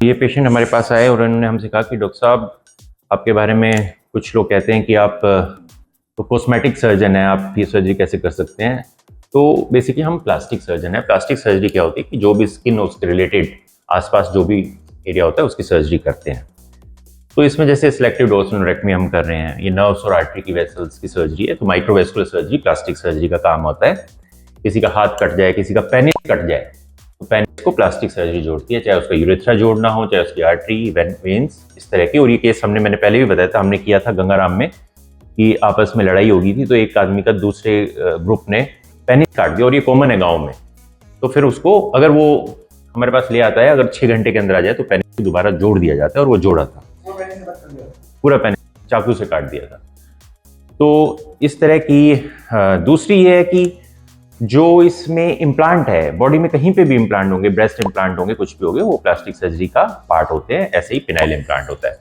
ये पेशेंट हमारे पास आए और उन्होंने हमसे कहा कि डॉक्टर साहब आपके बारे में कुछ लोग कहते हैं कि आप तो कॉस्मेटिक सर्जन हैं, आप ये सर्जरी कैसे कर सकते हैं। तो बेसिकली हम प्लास्टिक सर्जन हैं। प्लास्टिक सर्जरी क्या होती है कि जो भी स्किन उसके रिलेटेड आसपास जो भी एरिया होता है उसकी सर्जरी करते हैं। तो इसमें जैसे सिलेक्टिव डोर्सोनोरेक्टमी हम कर रहे हैं, ये नर्व्स और आर्टरी की वेसल्स की सर्जरी है। तो माइक्रोवेस्कुलर सर्जरी प्लास्टिक सर्जरी का काम होता है। किसी का हाथ कट जाए, किसी का पेनिस कट जाए, तो पेनिस को प्लास्टिक सर्जरी जोड़ती है, चाहे उसका यूरेथ्रा जोड़ना हो, चाहे उसकी आर्टरी वेन्स, इस तरह की। और ये केस मैंने पहले भी बताया था, हमने किया था गंगाराम में कि आपस में लड़ाई हो गई थी, तो एक आदमी का दूसरे ग्रुप ने पेनिस काट दिया और ये कॉमन है गाँव में। तो फिर उसको अगर वो हमारे पास ले आता है, अगर 6 घंटे के अंदर आ जाए तो पेनिस को दोबारा जोड़ दिया जाता है। और वो जोड़ा था, पूरा पेनिस चाकू से काट दिया था। तो इस तरह की दूसरी ये है कि जो इसमें इम्प्लांट है, बॉडी में कहीं पे भी इम्प्लांट होंगे, ब्रेस्ट इम्प्लांट होंगे, कुछ भी होंगे, वो प्लास्टिक सर्जरी का पार्ट होते हैं। ऐसे ही पेनाइल इम्प्लांट होता है।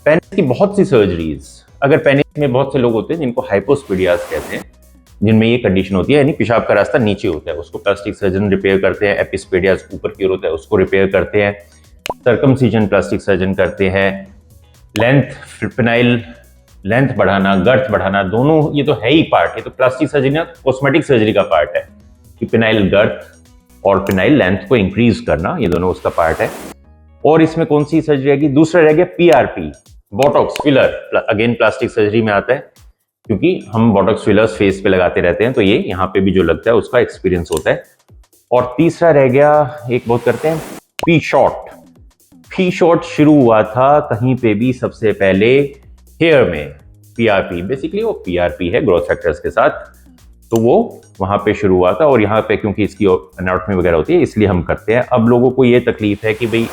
पेनिस की बहुत सी सर्जरीज, अगर पेनिस में बहुत से लोग होते हैं जिनको हाइपोस्पीडियास कहते हैं, जिनमें ये कंडीशन होती है, यानी पेशाब का रास्ता नीचे होता है, उसको प्लास्टिक सर्जन रिपेयर करते हैं। एपिस्पेडियास ऊपर की ओर होता है, उसको रिपेयर करते हैं। सर्कमसीजन प्लास्टिक सर्जन करते हैं। लेंथ, पेनाइल लेंथ बढ़ाना, गर्थ बढ़ाना, दोनों ये तो है ही पार्ट। ये तो प्लास्टिक सर्जरी ना कॉस्मेटिक सर्जरी का पार्ट है कि पेनाइल गर्थ और पेनाइल लेंथ को इंक्रीज करना, ये दोनों उसका पार्ट है। और इसमें कौन सी सर्जरी रहेगी? दूसरा रह गया PRP, Botox filler. Again plastic surgery में आता है, क्योंकि हम बोटॉक्स फिलर्स फेस पे लगाते रहते हैं, तो ये यहाँ पे भी जो लगता है उसका एक्सपीरियंस होता है। और तीसरा रह गया, एक बहुत करते हैं पी शॉट। पी शॉट शुरू हुआ था कहीं पे भी सबसे पहले हेयर में। पीआरपी बेसिकली वो पीआरपी है ग्रोथ फैक्टर्स के साथ, तो वो वहां पे शुरू हुआ था। और यहाँ पे क्योंकि इसकी एनाटॉमी वगैरह होती है, इसलिए हम करते हैं। अब लोगों को ये तकलीफ है कि भाई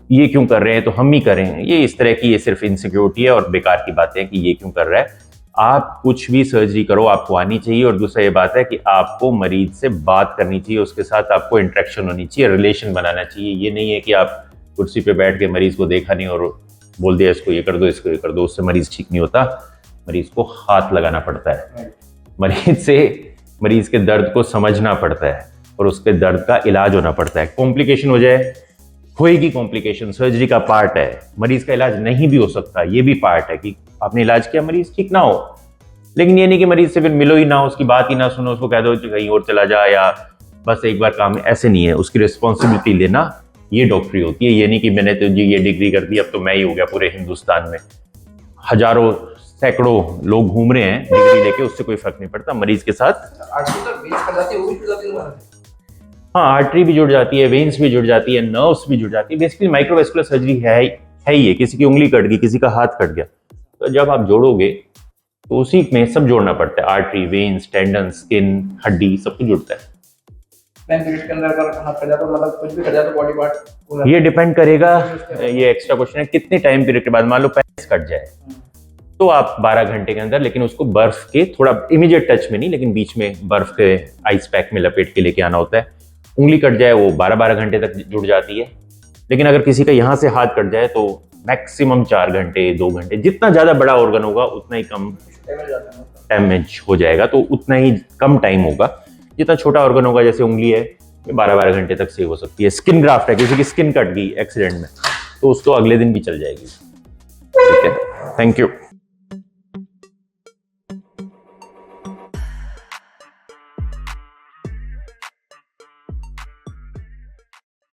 ये क्यों कर रहे हैं, तो हम ही करें। ये इस तरह की, ये सिर्फ इनसिक्योरिटी है और बेकार की बातें हैं कि ये क्यों कर रहा है। आप कुछ भी सर्जरी करो, आपको आनी चाहिए। और दूसरा ये बात है कि आपको मरीज से बात करनी चाहिए, उसके साथ आपको इंटरेक्शन होनी चाहिए, रिलेशन बनाना चाहिए। ये नहीं है कि आप कुर्सी पे बैठ के मरीज को देखा नहीं और बोल दिया इसको ये कर दो, इसको ये कर दो, उससे मरीज ठीक नहीं होता। मरीज को हाथ लगाना पड़ता है, मरीज के दर्द को समझना पड़ता है और उसके दर्द का इलाज होना पड़ता है। कॉम्प्लिकेशन हो जाए, होएगी कॉम्प्लिकेशन, सर्जरी का पार्ट है। मरीज का इलाज नहीं भी हो सकता, ये भी पार्ट है कि आपने इलाज किया, मरीज ठीक ना हो। लेकिन ये नहीं कि मरीज से फिर मिलो ही ना, उसकी बात ही ना सुनो, उसको कह दो कहीं और चला जा या बस एक बार काम है, ऐसे नहीं है। उसकी रिस्पॉन्सिबिलिटी लेना, ये डॉक्टरी होती है। ये नहीं कि मैंने तो जी ये डिग्री कर दी, अब तो मैं ही हो गया पूरे हिंदुस्तान में। हजारों सैकड़ों लोग घूम रहे हैं डिग्री लेके, उससे कोई फर्क नहीं पड़ता मरीज के साथ। हाँ, आर्टरी भी जुड़ जाती है, वेन्स भी जुड़ जाती है, नर्व्स भी जुड़ जाती है। बेसिकली माइक्रोवेस्कुलर सर्जरी है ही ये। किसी की उंगली कट गई, किसी का हाथ कट गया, तो जब आप जोड़ोगे तो उसी में सब जोड़ना पड़ता है। आर्टरी, वेन्स, टेंडन, स्किन, हड्डी, सब कुछ जुड़ता है। के अंदर अगर हाथ कट जाए तो मतलब कुछ भी कट जाए तो बॉडी पार्ट, ये डिपेंड करेगा। ये एक्स्ट्रा क्वेश्चन है, कितने टाइम पीरियड के बाद। मान लो पेनिस कट जाए तो आप 12 घंटे के अंदर, लेकिन उसको बर्फ के थोड़ा इमीडिएट टच में नहीं, लेकिन बीच में बर्फ के आइस पैक में लपेट के लेके आना होता है। उंगली कट जाए वो 12-12 घंटे तक जुड़ जाती है। लेकिन अगर किसी का यहाँ से हाथ कट जाए तो मैक्सिमम 4 घंटे, 2 घंटे। जितना ज्यादा बड़ा ऑर्गन होगा उतना ही कम डैमेज हो जाएगा, तो उतना ही कम टाइम होगा। जितना छोटा ऑर्गन होगा, जैसे उंगली है, 12-12 घंटे तक सेव हो सकती है। स्किन ग्राफ्ट है, किसी की स्किन कट गई एक्सीडेंट में, तो उसको अगले दिन भी चल जाएगी। ठीक है, थैंक यू।